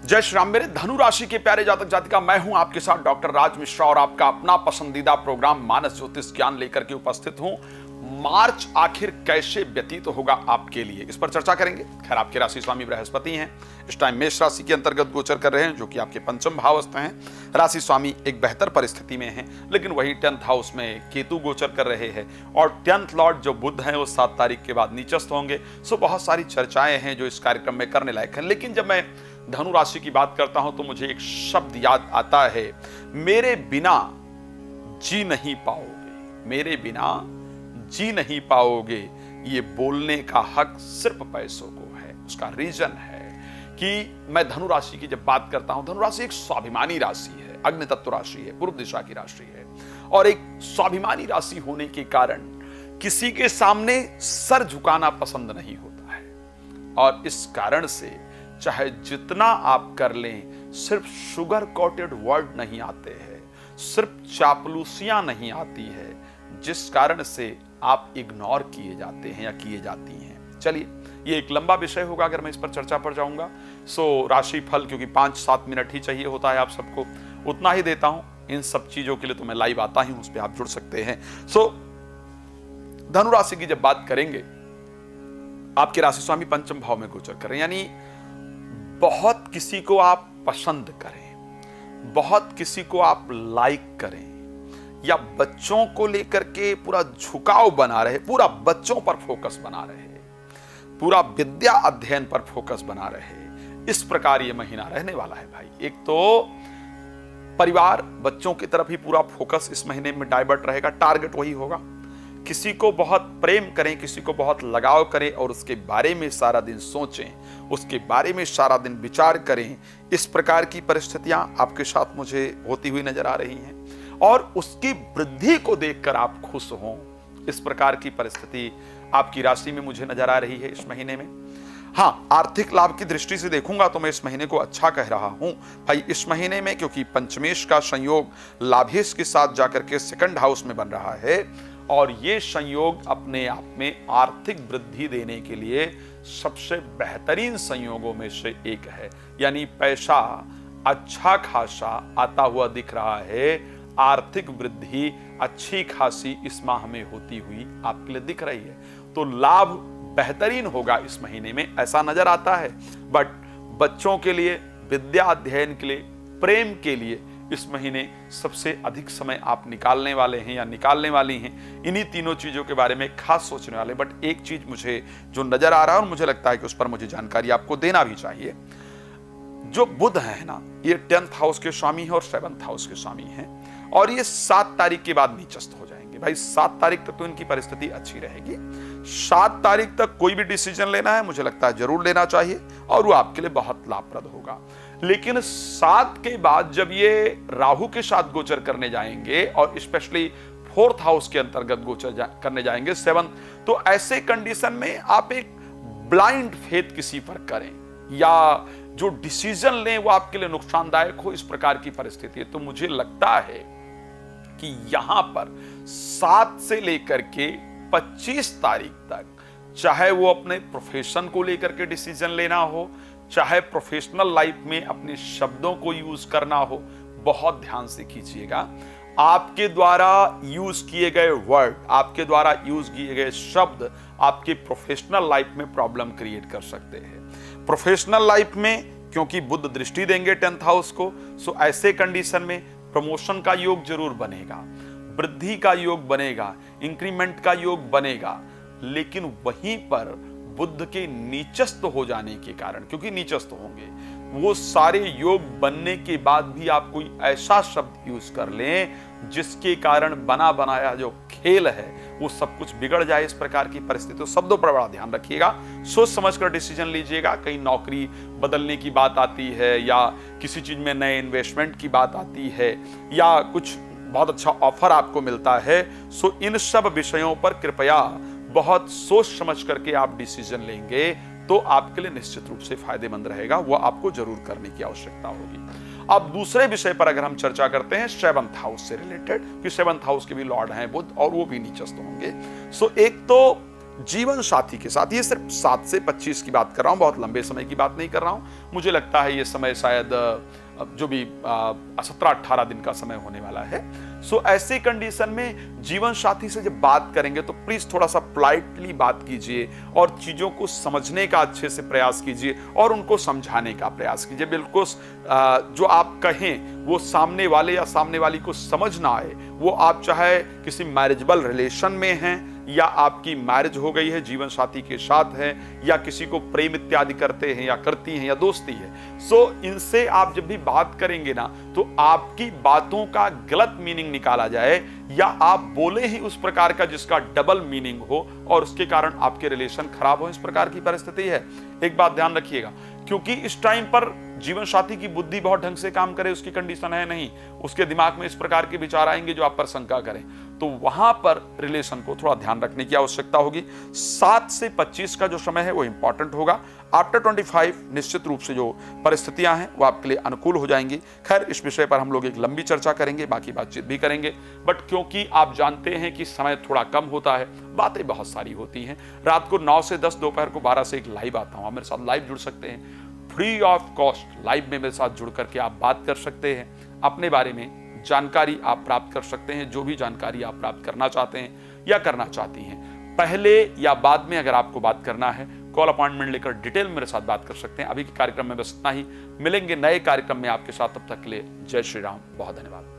जय श्री राम। मेरे धनु राशि के प्यारे जातक जातिका, मैं हूं आपके साथ डॉक्टर राज मिश्रा और आपका अपना पसंदीदा प्रोग्राम मानस ज्योतिष ज्ञान लेकर के उपस्थित हूं। मार्च आखिर कैसे व्यतीत होगा आपके लिए, इस पर चर्चा करेंगे। खैर, आपके राशि स्वामी बृहस्पति हैं, इस टाइम मेष राशि के अंतर्गत गोचर कर रहे हैं, जो कि आपके पंचम भावस्थ हैं। राशि स्वामी एक बेहतर परिस्थिति में हैं, लेकिन वही 10th हाउस में केतु गोचर कर रहे हैं और 10th लॉर्ड जो बुध हैं वो 7 तारीख के बाद नीचस्थ होंगे। सो बहुत सारी चर्चाएं हैं जो इस कार्यक्रम में करने लायक हैं। लेकिन जब मैं धनु राशि की बात करता हूं तो मुझे एक शब्द याद आता है, मेरे बिना जी नहीं पाओगे, मेरे बिना जी नहीं पाओगे। ये बोलने का हक सिर्फ पैसों को है। उसका रीजन है कि मैं धनु राशि की जब बात करता हूं, धनु राशि एक स्वाभिमानी राशि है, अग्नि तत्व राशि है, पूर्व दिशा की राशि है और एक स्वाभिमानी राशि होने के कारण किसी के सामने सर झुकाना पसंद नहीं होता है। और इस कारण से चाहे जितना आप कर लें, सिर्फ शुगर कोटेड वर्ड नहीं आते हैं, सिर्फ चापलूसियां नहीं आती है, जिस कारण से आप इग्नोर किए जाते हैं या किए जाती हैं। चलिए, ये एक लंबा विषय होगा अगर मैं इस पर चर्चा पर जाऊंगा। सो राशि फल क्योंकि 5-7 मिनट ही चाहिए होता है आप सबको, उतना ही देता हूं। इन सब चीजों के लिए तो मैं लाइव आता ही हूं, उस पर आप जुड़ सकते हैं। सो धनु राशि की जब बात करेंगे, आपके राशि स्वामी पंचम भाव में गोचर करें, यानी बहुत किसी को आप पसंद करें, बहुत किसी को आप लाइक करें, या बच्चों को लेकर के पूरा झुकाव बना रहे, पूरा बच्चों पर फोकस बना रहे, पूरा विद्या अध्ययन पर फोकस बना रहे, इस प्रकार ये महीना रहने वाला है भाई। एक तो परिवार, बच्चों की तरफ ही पूरा फोकस इस महीने में डाइवर्ट रहेगा, टारगेट वही होगा। किसी को बहुत प्रेम करें, किसी को बहुत लगाव करें और उसके बारे में सारा दिन सोचें, उसके बारे में सारा दिन विचार करें। इस प्रकार की परिस्थितियां आपके साथ मुझे होती हुई नजर आ रही हैं और उसकी वृद्धि को देखकर आप खुश हों, इस प्रकार की परिस्थिति आपकी राशि में मुझे नजर आ रही है इस महीने में। हाँ, आर्थिक लाभ की दृष्टि से देखूंगा तो मैं इस महीने को अच्छा कह रहा हूं भाई। इस महीने में क्योंकि पंचमेश का संयोग लाभेश के साथ जाकर के 2nd हाउस में बन रहा है और ये संयोग अपने आप में आर्थिक वृद्धि देने के लिए सबसे बेहतरीन संयोगों में से एक है। यानी पैसा अच्छा खासा आता हुआ दिख रहा है, आर्थिक वृद्धि अच्छी खासी इस माह में होती हुई आपके लिए दिख रही है। तो लाभ बेहतरीन होगा इस महीने में, ऐसा नजर आता है। बट बच्चों के लिए, विद्या अध्ययन के लिए, प्रेम के लिए इस महीने सबसे अधिक समय आप निकालने वाले हैं या निकालने वाली हैं। इन्हीं तीनों चीजों के बारे में खास सोचने वाले। बट एक चीज मुझे जो नजर आ रहा है और मुझे लगता है कि उस पर मुझे जानकारी आपको देना भी चाहिए, जो बुध है ना, ये 10th हाउस के स्वामी है और 7th हाउस के स्वामी हैं और ये 7 तारीख के बाद नीचस्थ हो जाएंगे भाई। 7 तारीख तक तो इनकी परिस्थिति अच्छी रहेगी। 7 तारीख तक कोई भी डिसीजन लेना है, मुझे लगता है जरूर लेना चाहिए और वो आपके लिए बहुत लाभप्रद होगा। लेकिन 7 के बाद जब ये राहु के साथ गोचर करने जाएंगे और स्पेशली 4th हाउस के अंतर्गत गोचर करने जाएंगे 7th, तो ऐसे कंडीशन में आप एक ब्लाइंड फेथ किसी पर करें या जो डिसीजन लें वो आपके लिए नुकसानदायक हो, इस प्रकार की परिस्थिति है। तो मुझे लगता है कि यहां पर 7 से लेकर के 25 तारीख तक, चाहे वो अपने प्रोफेशन को लेकर के डिसीजन लेना हो, चाहे प्रोफेशनल लाइफ में अपने शब्दों को यूज करना हो, बहुत ध्यान से कीजिएगा। आपके द्वारा यूज किए गए वर्ड, आपके द्वारा यूज किए गए शब्द आपके प्रोफेशनल लाइफ में प्रॉब्लम क्रिएट कर सकते हैं। प्रोफेशनल लाइफ में क्योंकि बुध दृष्टि देंगे 10th हाउस को, सो ऐसे कंडीशन में प्रमोशन का योग जरूर बनेगा, वृद्धि का योग बनेगा, इंक्रीमेंट का योग बनेगा। लेकिन वहीं पर बुध के नीचस्थ हो जाने के कारण, क्योंकि नीचस्थ होंगे, वो सारे योग बनने के बाद भी आप कोई ऐसा शब्द यूज कर लें जिसके कारण बना बनाया जो खेल है वो सब कुछ बिगड़ जाए। इस प्रकार की परिस्थिति, तो शब्दों पर बड़ा ध्यान रखिएगा, सोच समझकर डिसीजन लीजिएगा। कहीं नौकरी बदलने की बात आती है या किसी चीज में नए इन्वेस्टमेंट की बात आती है या कुछ बहुत अच्छा ऑफर आपको मिलता है, सो इन सब विषयों पर कृपया बहुत सोच समझ करके आप डिसीजन लेंगे तो आपके लिए निश्चित रूप से फायदेमंद रहेगा। वह आपको जरूर करने की आवश्यकता होगी। अब दूसरे विषय पर अगर हम चर्चा करते हैं 7th हाउस से रिलेटेड, कि 7th हाउस के भी लॉर्ड हैं बुध और वो भी नीचस्थ होंगे। सो एक तो जीवन साथी के साथ, ये सिर्फ 7 से 25 की बात कर रहा हूं, बहुत लंबे समय की बात नहीं कर रहा हूं। मुझे लगता है ये समय शायद जो भी 17-18 दिन का समय होने वाला है। सो ऐसे कंडीशन में जीवन साथी से जब बात करेंगे तो प्लीज थोड़ा सा पोलाइटली बात कीजिए और चीजों को समझने का अच्छे से प्रयास कीजिए और उनको समझाने का प्रयास कीजिए। बिल्कुल जो आप कहें वो सामने वाले या सामने वाली को समझ ना आए। वो आप चाहे किसी मैरिजेबल रिलेशन में हैं या आपकी मैरिज हो गई है, जीवन साथी के साथ है, या किसी को प्रेम इत्यादि करते हैं या करती हैं या दोस्ती है। सो इनसे आप जब भी बात करेंगे ना तो आपकी बातों का गलत मीनिंग निकाला जाए या आप बोले ही उस प्रकार का जिसका डबल मीनिंग हो और उसके कारण आपके रिलेशन खराब हो, इस प्रकार की परिस्थिति है। एक बात ध्यान रखिएगा, क्योंकि इस टाइम पर जीवन साथी की बुद्धि बहुत ढंग से काम करे उसकी कंडीशन है नहीं, उसके दिमाग में इस प्रकार के विचार आएंगे जो आप पर शंका करें, तो वहां पर रिलेशन को थोड़ा ध्यान रखने की आवश्यकता होगी। 7 से 25 का जो समय है वो इंपॉर्टेंट होगा। आफ्टर 25 निश्चित रूप से जो परिस्थितियां हैं वो आपके लिए अनुकूल हो जाएंगी। खैर, इस विषय पर हम लोग एक लंबी चर्चा करेंगे, बाकी बातचीत भी करेंगे, बट क्योंकि आप जानते हैं कि समय थोड़ा कम होता है, बातें बहुत सारी होती हैं। रात को 9 से 10, दोपहर को 12 से एक लाइव आता हूं, आप मेरे साथ लाइव जुड़ सकते हैं, फ्री ऑफ कॉस्ट लाइव में मेरे साथ जुड़ करके आप बात कर सकते हैं, अपने बारे में जानकारी आप प्राप्त कर सकते हैं, जो भी जानकारी आप प्राप्त करना चाहते हैं या करना चाहती हैं। पहले या बाद में अगर आपको बात करना है, कॉल अपॉइंटमेंट लेकर डिटेल मेरे साथ बात कर सकते हैं। अभी के कार्यक्रम में बस इतना ही, मिलेंगे नए कार्यक्रम में आपके साथ, तब तक के लिए जय श्री राम, बहुत धन्यवाद।